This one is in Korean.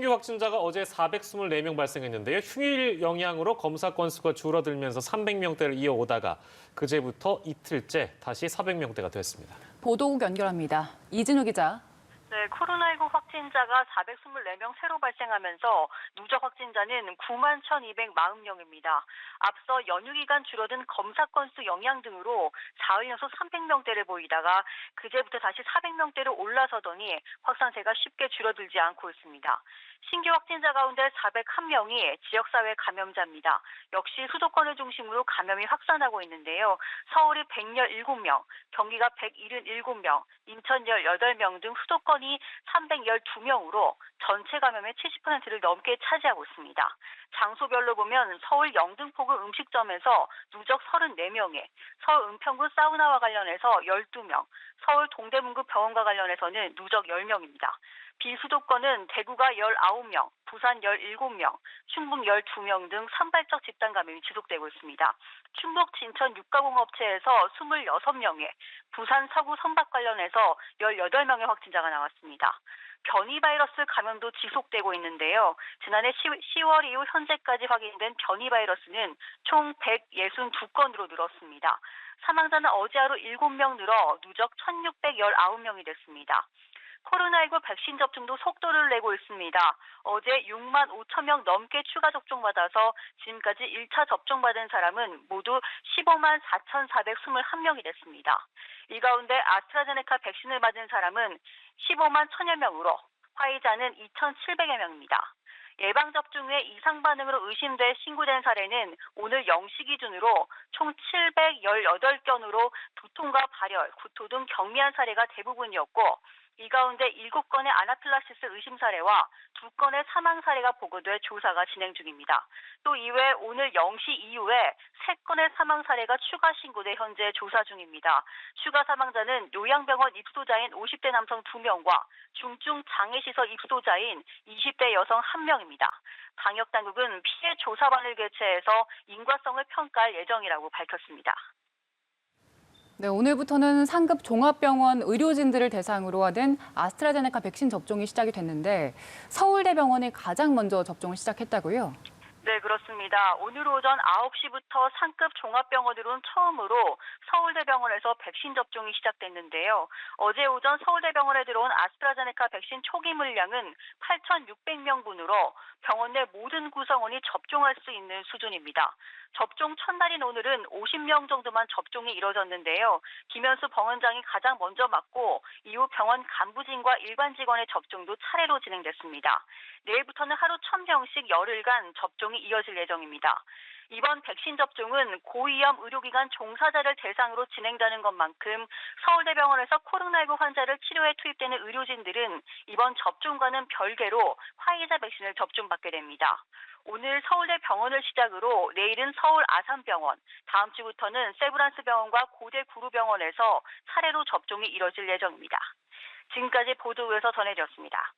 신규 확진자가 어제 424명 발생했는데요. 휴일 영향으로 검사 건수가 줄어들면서 300명대를 이어오다가 그제부터 이틀째 다시 400명대가 됐습니다. 보도국 연결합니다. 이진우 기자. 네, 코로나19 확진자가 424명 새로 발생하면서 누적 확진자는 9만 1,240명입니다. 앞서 연휴 기간 줄어든 검사 건수 영향 등으로 사흘 연속 300명대를 보이다가 그제부터 다시 400명대로 올라서더니 확산세가 쉽게 줄어들지 않고 있습니다. 신규 확진자 가운데 401명이 지역사회 감염자입니다. 역시 수도권을 중심으로 감염이 확산하고 있는데요. 서울이 117명, 경기가 177명, 인천 18명 등 수도권이 312명으로 전체 감염의 70%를 넘게 차지하고 있습니다. 장소별로 보면 서울 영등포구 음식점에서 누적 34명에, 서울 은평구 사우나와 관련해서 12명, 서울 동대문구 병원과 관련해서는 누적 10명입니다. 비수도권은 대구가 19명, 부산 17명, 충북 12명 등 산발적 집단 감염이 지속되고 있습니다. 충북 진천 육가공업체에서 26명에, 부산 서구 선박 관련해서 18명의 확진자가 나왔습니다. 변이 바이러스 감염도 지속되고 있는데요. 지난해 10월 이후 현재까지 확인된 변이 바이러스는 총 162건으로 늘었습니다. 사망자는 어제 하루 7명 늘어 누적 1,619명이 됐습니다. 코로나19 백신 접종도 속도를 내고 있습니다. 어제 6만 5천 명 넘게 추가 접종받아서 지금까지 1차 접종받은 사람은 모두 15만 4,421명이 됐습니다. 이 가운데 아스트라제네카 백신을 맞은 사람은 15만 1천여 명으로 화이자는 2,700여 명입니다. 예방접종 후에 이상 반응으로 의심돼 신고된 사례는 오늘 0시 기준으로 총 718건으로 두통과 발열, 구토 등 경미한 사례가 대부분이었고 이 가운데 7건의 아나필락시스 의심 사례와 2건의 사망 사례가 보고돼 조사가 진행 중입니다. 또 이외에 오늘 0시 이후에 3건의 사망 사례가 추가 신고돼 현재 조사 중입니다. 추가 사망자는 요양병원 입소자인 50대 남성 2명과 중증 장애시설 입소자인 20대 여성 1명입니다. 방역당국은 피해 조사반을 개최해서 인과성을 평가할 예정이라고 밝혔습니다. 네, 오늘부터는 상급 종합병원 의료진들을 대상으로 하는 아스트라제네카 백신 접종이 시작이 됐는데 서울대병원이 가장 먼저 접종을 시작했다고요? 네, 그렇습니다. 오늘 오전 9시부터 상급 종합병원으로는 처음으로 서울대병원에서 백신 접종이 시작됐는데요. 어제 오전 서울대병원에 들어온 아스트라제네카 백신 초기 물량은 8,600명분으로 병원 내 모든 구성원이 접종할 수 있는 수준입니다. 접종 첫날인 오늘은 50명 정도만 접종이 이뤄졌는데요. 김현수 병원장이 가장 먼저 맞고 이후 병원 간부진과 일반 직원의 접종도 차례로 진행됐습니다. 내일부터는 하루 1,000명씩 열흘간 접종이 이어질 예정입니다. 이번 백신 접종은 고위험 의료기관 종사자를 대상으로 진행되는 것만큼 서울대병원에서 코로나19 환자를 치료에 투입되는 의료진들은 이번 접종과는 별개로 화이자 백신을 접종받게 됩니다. 오늘 서울대 병원을 시작으로 내일은 서울 아산병원, 다음 주부터는 세브란스병원과 고대구루병원에서 차례로 접종이 이뤄질 예정입니다. 지금까지 보도국에서 전해드렸습니다.